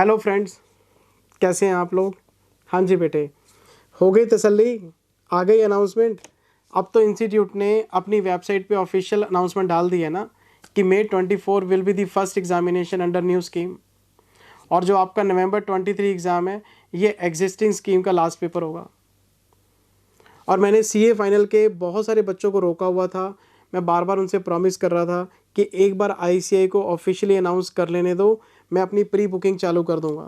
Hello friends, कैसे हैं आप लोग। हाँ जी बेटे, हो गई तसल्ली, आ गई अनाउंसमेंट। अब तो इंस्टीट्यूट ने अपनी वेबसाइट पे ऑफिशियल अनाउंसमेंट डाल दी है ना कि May 24 will be the first examination under new scheme. और जो आपका November 23 एग्ज़ाम है, ये एग्जिस्टिंग स्कीम का लास्ट पेपर होगा। और मैंने CA फाइनल के बहुत सारे बच्चों को रोका हुआ था। मैं बार बार उनसे प्रॉमिस कर रहा था कि एक बार ICAI को ऑफिशियली अनाउंस कर लेने दो, मैं अपनी प्री बुकिंग चालू कर दूंगा।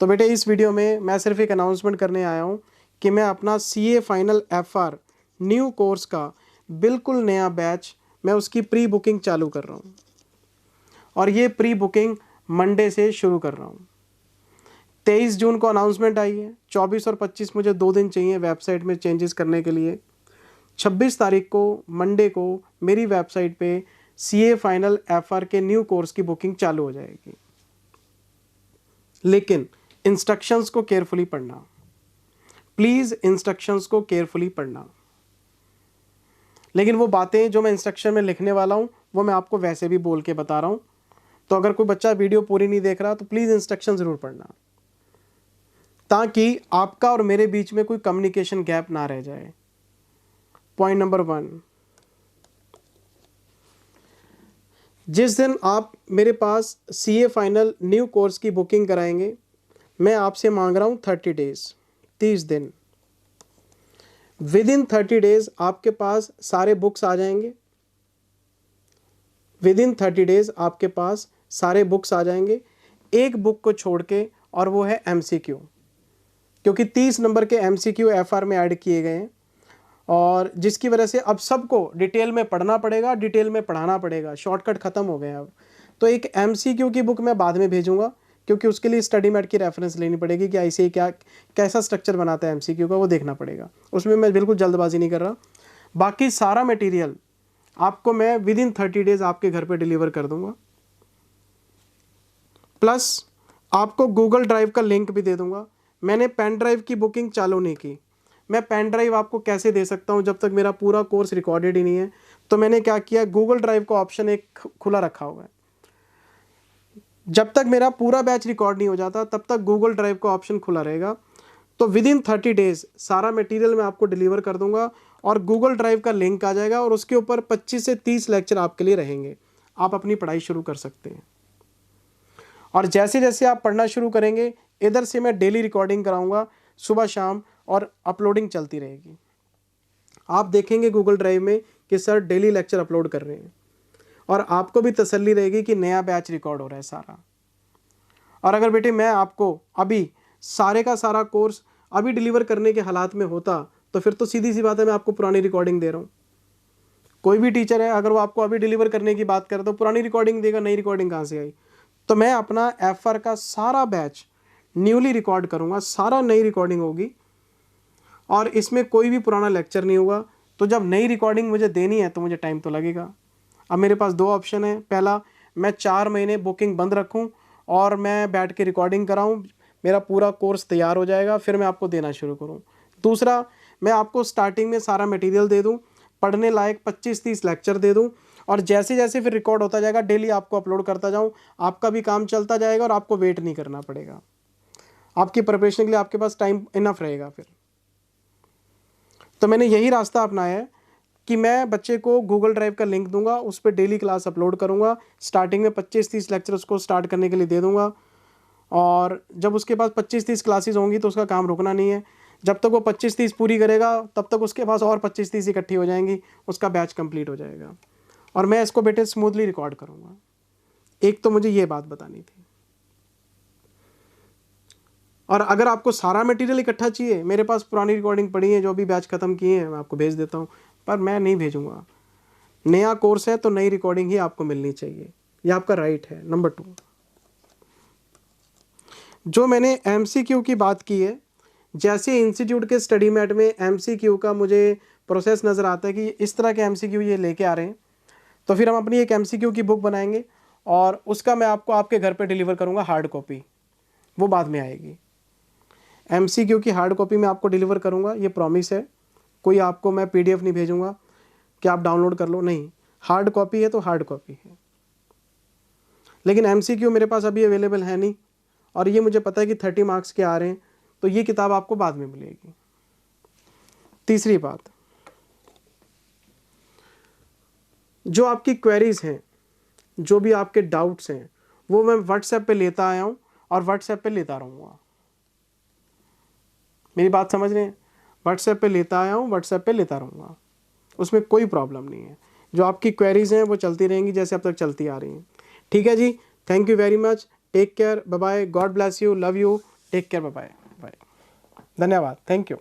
तो बेटे इस वीडियो में मैं सिर्फ एक अनाउंसमेंट करने आया हूँ कि मैं अपना CA final FR new course का बिल्कुल नया बैच, मैं उसकी प्री बुकिंग चालू कर रहा हूँ। और ये प्री बुकिंग मंडे से शुरू कर रहा हूँ। 23 जून को अनाउंसमेंट आई है। 24 और 25 मुझे 2 दिन चाहिए वेबसाइट में चेंजेस करने के लिए। 26 तारीख को मंडे को मेरी वेबसाइट पे CA फाइनल FR के न्यू कोर्स की बुकिंग चालू हो जाएगी। लेकिन इंस्ट्रक्शंस को केयरफुली पढ़ना, प्लीज़ इंस्ट्रक्शंस को केयरफुली पढ़ना। लेकिन वो बातें जो मैं इंस्ट्रक्शन में लिखने वाला हूँ वो मैं आपको वैसे भी बोल के बता रहा हूँ। तो अगर कोई बच्चा वीडियो पूरी नहीं देख रहा तो प्लीज़ इंस्ट्रक्शन ज़रूर पढ़ना, ताकि आपका और मेरे बीच में कोई कम्युनिकेशन गैप ना रह जाए। पॉइंट नंबर 1, जिस दिन आप मेरे पास CA फाइनल न्यू कोर्स की बुकिंग कराएंगे, मैं आपसे मांग रहा हूँ 30 डेज, 30 दिन। विद इन 30 डेज आपके पास सारे बुक्स आ जाएंगे। विद इन 30 डेज आपके पास सारे बुक्स आ जाएंगे, एक बुक को छोड़ के, और वो है MCQ। क्योंकि 30 नंबर के MCQ FR में ऐड किए गए हैं, और जिसकी वजह से अब सबको डिटेल में पढ़ना पड़ेगा, डिटेल में पढ़ाना पड़ेगा। शॉर्टकट ख़त्म हो गए अब। तो एक MCQ की बुक मैं बाद में भेजूंगा, क्योंकि उसके लिए स्टडी मैट की रेफरेंस लेनी पड़ेगी कि ICAI क्या कैसा स्ट्रक्चर बनाता है MCQ का, वो देखना पड़ेगा। उसमें मैं बिल्कुल जल्दबाजी नहीं कर रहा। बाकी सारा मटेरियल आपको मैं विद इन 30 डेज आपके घर पे डिलीवर कर दूंगा। प्लस आपको गूगल ड्राइव का लिंक भी दे दूंगा। मैंने पेन ड्राइव की बुकिंग चालू नहीं की। मैं पेन ड्राइव आपको कैसे दे सकता हूं जब तक मेरा पूरा कोर्स रिकॉर्डेड ही नहीं है। तो मैंने क्या किया, गूगल ड्राइव का ऑप्शन एक खुला रखा हुआ है। जब तक मेरा पूरा बैच रिकॉर्ड नहीं हो जाता तब तक गूगल ड्राइव का ऑप्शन खुला रहेगा। तो विद इन 30 डेज सारा मटेरियल मैं आपको डिलीवर कर दूंगा, और गूगल ड्राइव का लिंक आ जाएगा, और उसके ऊपर 25 से 30 लेक्चर आपके लिए रहेंगे। आप अपनी पढ़ाई शुरू कर सकते हैं। और जैसे जैसे आप पढ़ना शुरू करेंगे, इधर से मैं डेली रिकॉर्डिंग कराऊंगा सुबह शाम, और अपलोडिंग चलती रहेगी। आप देखेंगे गूगल ड्राइव में कि सर डेली लेक्चर अपलोड कर रहे हैं, और आपको भी तसल्ली रहेगी कि नया बैच रिकॉर्ड हो रहा है सारा। और अगर बेटे मैं आपको अभी सारे का सारा कोर्स अभी डिलीवर करने के हालात में होता, तो फिर तो सीधी सी बात है, मैं आपको पुरानी रिकॉर्डिंग दे रहा हूँ। कोई भी टीचर है, अगर वो आपको अभी डिलीवर करने की बात करे तो पुरानी रिकॉर्डिंग देगा, नई रिकॉर्डिंग कहाँ से आई। तो मैं अपना FR का सारा बैच न्यूली रिकॉर्ड करूँगा, सारा नई रिकॉर्डिंग होगी, और इसमें कोई भी पुराना लेक्चर नहीं होगा। तो जब नई रिकॉर्डिंग मुझे देनी है तो मुझे टाइम तो लगेगा। अब मेरे पास 2 ऑप्शन है। पहला, मैं 4 महीने बुकिंग बंद रखूं और मैं बैठ के रिकॉर्डिंग कराऊं, मेरा पूरा कोर्स तैयार हो जाएगा, फिर मैं आपको देना शुरू करूं। दूसरा, मैं आपको स्टार्टिंग में सारा मटेरियल दे दूं, पढ़ने लायक 25-30 लेक्चर दे दूं, और जैसे जैसे फिर रिकॉर्ड होता जाएगा डेली आपको अपलोड करता जाऊँ। आपका भी काम चलता जाएगा और आपको वेट नहीं करना पड़ेगा। आपकी प्रिपरेशन के लिए आपके पास टाइम इनफ रहेगा फिर। तो मैंने यही रास्ता अपनाया है कि मैं बच्चे को गूगल ड्राइव का लिंक दूंगा, उस पर डेली क्लास अपलोड करूंगा। स्टार्टिंग में 25-30 लेक्चर उसको स्टार्ट करने के लिए दे दूंगा, और जब उसके पास 25-30 क्लासेस होंगी तो उसका काम रुकना नहीं है। जब तक वो 25-30 पूरी करेगा तब तक उसके पास और 25-30 इकट्ठी हो जाएंगी, उसका बैच कंप्लीट हो जाएगा, और मैं इसको बेटे स्मूथली रिकॉर्ड करूँगा। एक तो मुझे ये बात बतानी थी। और अगर आपको सारा मटेरियल इकट्ठा चाहिए, मेरे पास पुरानी रिकॉर्डिंग पड़ी है जो भी बैच ख़त्म किए हैं, मैं आपको भेज देता हूँ, पर मैं नहीं भेजूँगा। नया कोर्स है तो नई रिकॉर्डिंग ही आपको मिलनी चाहिए, ये आपका राइट है। नंबर 2, जो मैंने MCQ की बात की है, जैसे इंस्टीट्यूट के स्टडी मैट में MCQ का मुझे प्रोसेस नज़र आता है कि इस तरह के MCQ ये लेके आ रहे हैं, तो फिर हम अपनी एक MCQ की बुक बनाएंगे, और उसका मैं आपको आपके घर पे डिलीवर करूँगा हार्ड कॉपी, वो बाद में आएगी। MCQ की हार्ड कॉपी मैं आपको डिलीवर करूँगा, ये प्रॉमिस है। कोई आपको मैं PDF नहीं भेजूँगा कि आप डाउनलोड कर लो, नहीं, हार्ड कॉपी है तो हार्ड कॉपी है। लेकिन MCQ मेरे पास अभी अवेलेबल है नहीं, और ये मुझे पता है कि 30 मार्क्स के आ रहे हैं, तो ये किताब आपको बाद में मिलेगी। तीसरी बात, जो आपकी क्वेरीज हैं, जो भी आपके डाउट्स हैं, वो मैं व्हाट्सएप पे लेता आया हूँ और व्हाट्सएप पे लेता रहूँगा। मेरी बात समझ रहे हैं? व्हाट्सएप पे लेता आया हूँ, व्हाट्सएप पे लेता रहूँगा, उसमें कोई प्रॉब्लम नहीं है। जो आपकी क्वेरीज हैं वो चलती रहेंगी जैसे अब तक चलती आ रही हैं। ठीक है जी, thank you very much, take care, bye bye, God bless you, love you, take care, bye bye, धन्यवाद, थैंक यू।